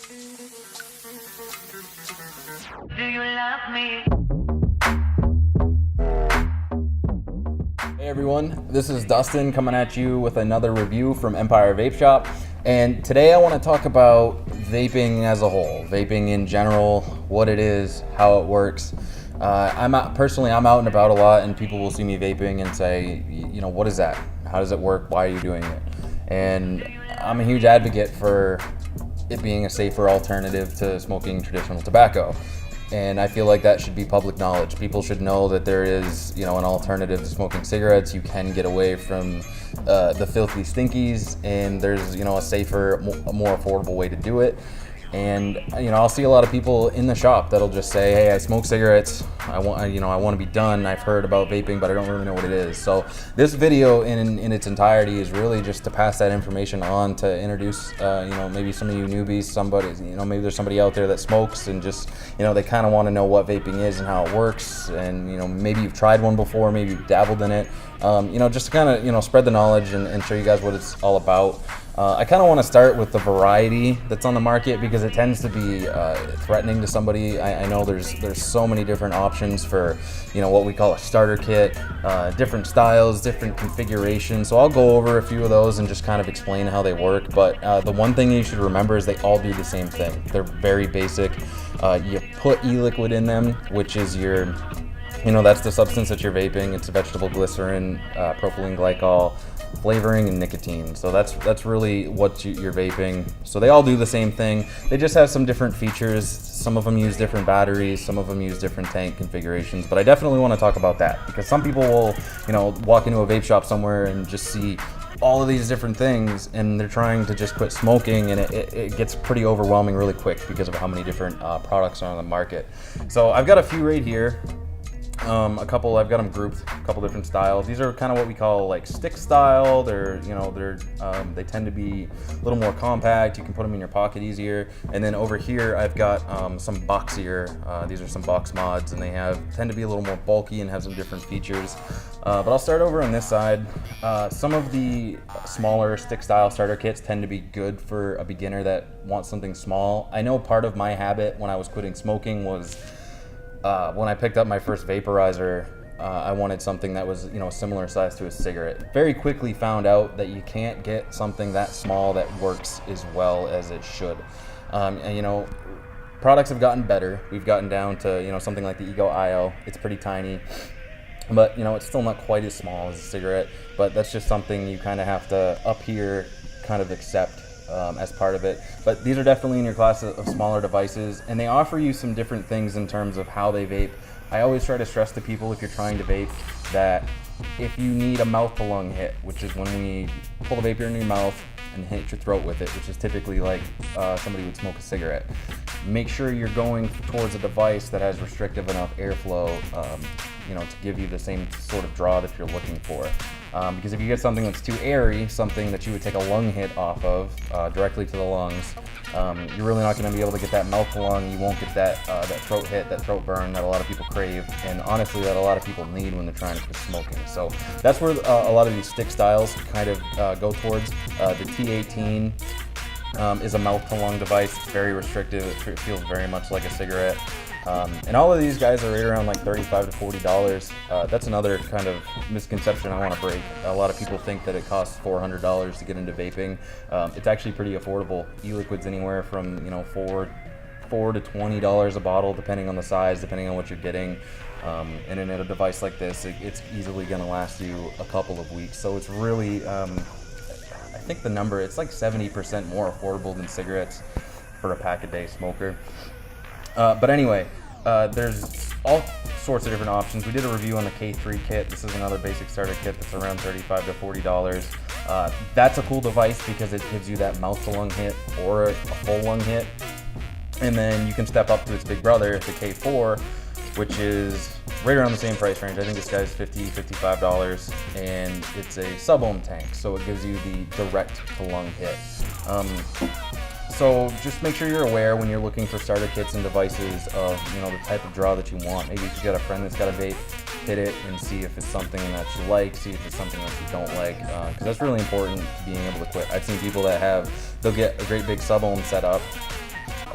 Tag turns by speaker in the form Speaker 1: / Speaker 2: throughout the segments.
Speaker 1: Do you love me?
Speaker 2: Hey everyone, this is Dustin coming at you with another review from Empirevapeshop. And today I want to talk about vaping as a whole, vaping in general, what it is, how it works. I'm out and about a lot, and people will see me vaping and say, you know, what is that? How does it work? Why are you doing it? And I'm a huge advocate for it being a safer alternative to smoking traditional tobacco. And I feel like that should be public knowledge. People should know that there is, you know, an alternative to smoking cigarettes. You can get away from the filthy stinkies, and there's, you know, a safer, more affordable way to do it. And, you know, I'll see a lot of people in the shop that'll just say, hey, I smoke cigarettes. I want to be done. I've heard about vaping, but I don't really know what it is. So this video in its entirety is really just to pass that information on, to introduce, you know, maybe some of you newbies, maybe there's somebody out there that smokes and just, you know, they kind of want to know what vaping is and how it works. And, you know, maybe you've tried one before, maybe you've dabbled in it, you know, just to kind of, you know, spread the knowledge and show you guys what it's all about. I kind of want to start with the variety that's on the market, because it tends to be threatening to somebody. I know there's so many different options for, you know, what we call a starter kit, different styles, different configurations. So I'll go over a few of those and just kind of explain how they work. But the one thing you should remember is they all do the same thing. They're very basic. You put e-liquid in them, which is your, you know, that's the substance that you're vaping. It's vegetable glycerin, propylene glycol, flavoring, and nicotine. So that's really what you're vaping. So they all do the same thing. They just have some different features. Some of them use different batteries, some of them use different tank configurations. But I definitely want to talk about that, because some people will, you know, walk into a vape shop somewhere and just see all of these different things, and they're trying to just quit smoking, and it gets pretty overwhelming really quick because of how many different products are on the market. So I've got a few right here. I've got them grouped, a couple different styles. These are kind of what we call like stick style. They tend to be a little more compact. You can put them in your pocket easier. And then over here, I've got some boxier. These are some box mods, and they tend to be a little more bulky and have some different features. But I'll start over on this side. Some of the smaller stick style starter kits tend to be good for a beginner that wants something small. I know part of my habit when I was quitting smoking was, when I picked up my first vaporizer, I wanted something that was, you know, similar size to a cigarette. Very quickly found out that you can't get something that small that works as well as it should. And, you know, products have gotten better. We've gotten down to, you know, something like the Ego IO. It's pretty tiny, but, you know, it's still not quite as small as a cigarette. But that's just something you kind of have to up here kind of accept as part of it. But these are definitely in your class of smaller devices, and they offer you some different things in terms of how they vape. I always try to stress to people, if you're trying to vape, that if you need a mouth to lung hit, which is when we pull the vapor in your mouth and hit your throat with it, which is typically like somebody would smoke a cigarette, make sure you're going towards a device that has restrictive enough airflow, you know, to give you the same sort of draw that you're looking for. Because if you get something that's too airy, something that you would take a lung hit off of directly to the lungs, you're really not going to be able to get that mouth to lung. You won't get that throat hit, that throat burn that a lot of people crave, and honestly that a lot of people need when they're trying to quit smoking. So that's where a lot of these stick styles kind of go towards. The T18 is a mouth to lung device. It's very restrictive. It feels very much like a cigarette. And all of these guys are right around like $35 to $40. That's another kind of misconception I want to break. A lot of people think that it costs $400 to get into vaping. It's actually pretty affordable. E-liquid's anywhere from, you know, $4 to $20 a bottle, depending on the size, depending on what you're getting. And in a device like this, it's easily going to last you a couple of weeks. So it's really, I think the number, it's like 70% more affordable than cigarettes for a pack-a-day smoker. But anyway, there's all sorts of different options. We did a review on the K3 kit. This is another basic starter kit that's around $35 to $40. That's a cool device because it gives you that mouth to lung hit or a full lung hit. And then you can step up to its big brother, the K4, which is right around the same price range. I think this guy's $50, $55, and it's a sub-ohm tank, so it gives you the direct to lung hit. So just make sure you're aware when you're looking for starter kits and devices of, you know, the type of draw that you want. Maybe if you've got a friend that's got a vape, hit it and see if it's something that you like, see if it's something that you don't like, because that's really important to being able to quit. I've seen people that they'll get a great big sub-ohm set up,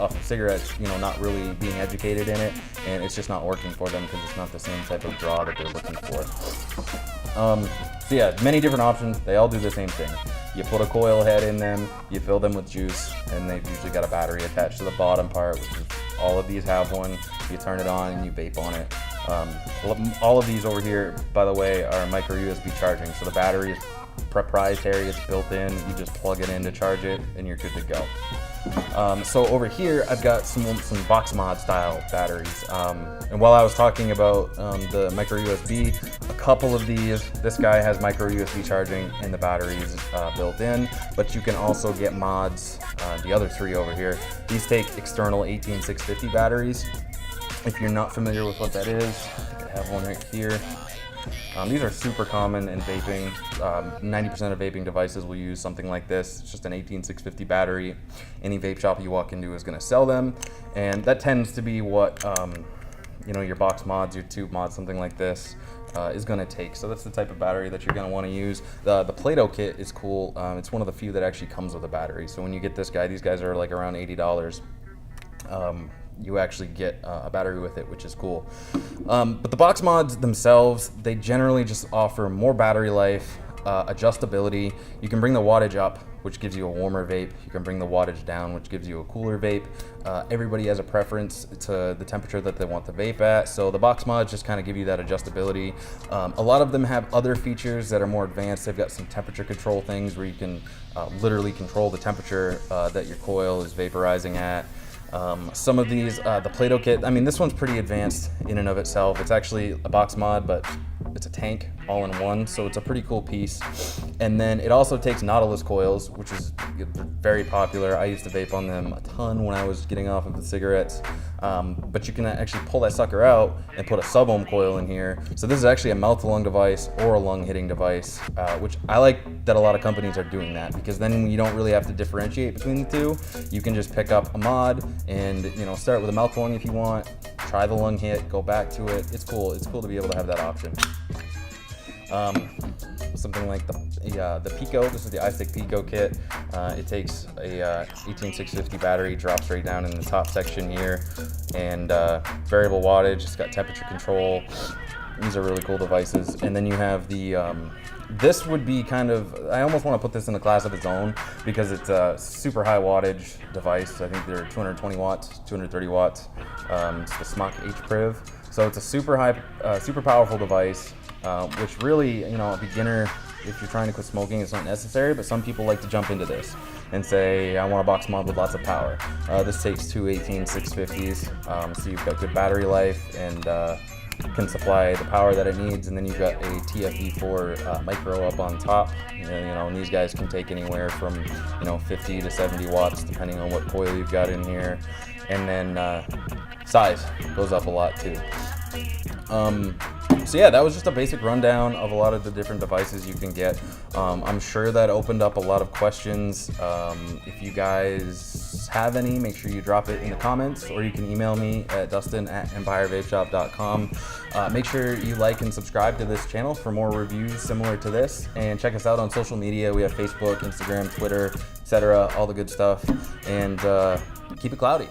Speaker 2: off cigarettes, not really being educated in it, and it's just not working for them because it's not the same type of draw that they're looking for. So yeah, many different options. They all do the same thing. You put a coil head in them, you fill them with juice, and they've usually got a battery attached to the bottom part, which is all of these have one. You turn it on and you vape on it. All of these over here, by the way, are micro USB charging. So the battery is proprietary, it's built in. You just plug it in to charge it and you're good to go. So over here, I've got some box mod style batteries. And while I was talking about the micro USB, a couple of these, this guy has micro USB charging and the batteries built in, but you can also get mods, the other three over here. These take external 18650 batteries. If you're not familiar with what that is, I think I have one right here. These are super common in vaping. 90% of vaping devices will use something like this. It's just an 18650 battery. Any vape shop you walk into is going to sell them, and that tends to be what your box mods, your tube mods, something like this is going to take. So that's the type of battery that you're going to want to use. The Play-Doh kit is cool. It's one of the few that actually comes with a battery. So when you get this guy, these guys are like around $80. You actually get a battery with it, which is cool. But the box mods themselves, they generally just offer more battery life, adjustability. You can bring the wattage up, which gives you a warmer vape. You can bring the wattage down, which gives you a cooler vape. Everybody has a preference to the temperature that they want the vape at, so the box mods just kind of give you that adjustability. A lot of them have other features that are more advanced. They've got some temperature control things where you can literally control the temperature that your coil is vaporizing at. Some of these, the Play-Doh kit, I mean, this one's pretty advanced in and of itself. It's actually a box mod, but it's a tank all in one, so it's a pretty cool piece. And then it also takes Nautilus coils, which is very popular. I used to vape on them a ton when I was getting off of the cigarettes. But you can actually pull that sucker out and put a sub-ohm coil in here. So this is actually a mouth-to-lung device or a lung-hitting device, which I like that a lot of companies are doing that, because then you don't really have to differentiate between the two. You can just pick up a mod and start with a mouth-to-lung if you want, try the lung hit, go back to it. It's cool. It's cool to be able to have that option. Something like the Pico. This is the iStick Pico kit. It takes a 18650 battery, drops right down in the top section here, and variable wattage. It's got temperature control. These are really cool devices. And then you have the this would be kind of, I almost want to put this in a class of its own because it's a super high wattage device. I think they're 220 watts, 230 watts. It's the Smock H-Priv. So it's a super powerful device, which really, a beginner, if you're trying to quit smoking, it's not necessary, but some people like to jump into this and say, I want a box mod with lots of power. This takes two 18650s, so you've got good battery life and can supply the power that it needs, and then you've got a TFE4 micro up on top. And these guys can take anywhere from 50 to 70 watts depending on what coil you've got in here, and then size goes up a lot too. So yeah, that was just a basic rundown of a lot of the different devices you can get. I'm sure that opened up a lot of questions. If you guys have any, make sure you drop it in the comments, or you can email me at dustin@empirevapeshop.com. Make sure you like and subscribe to this channel for more reviews similar to this, and check us out on social media. We have Facebook, Instagram, Twitter, etc., all the good stuff, and keep it cloudy.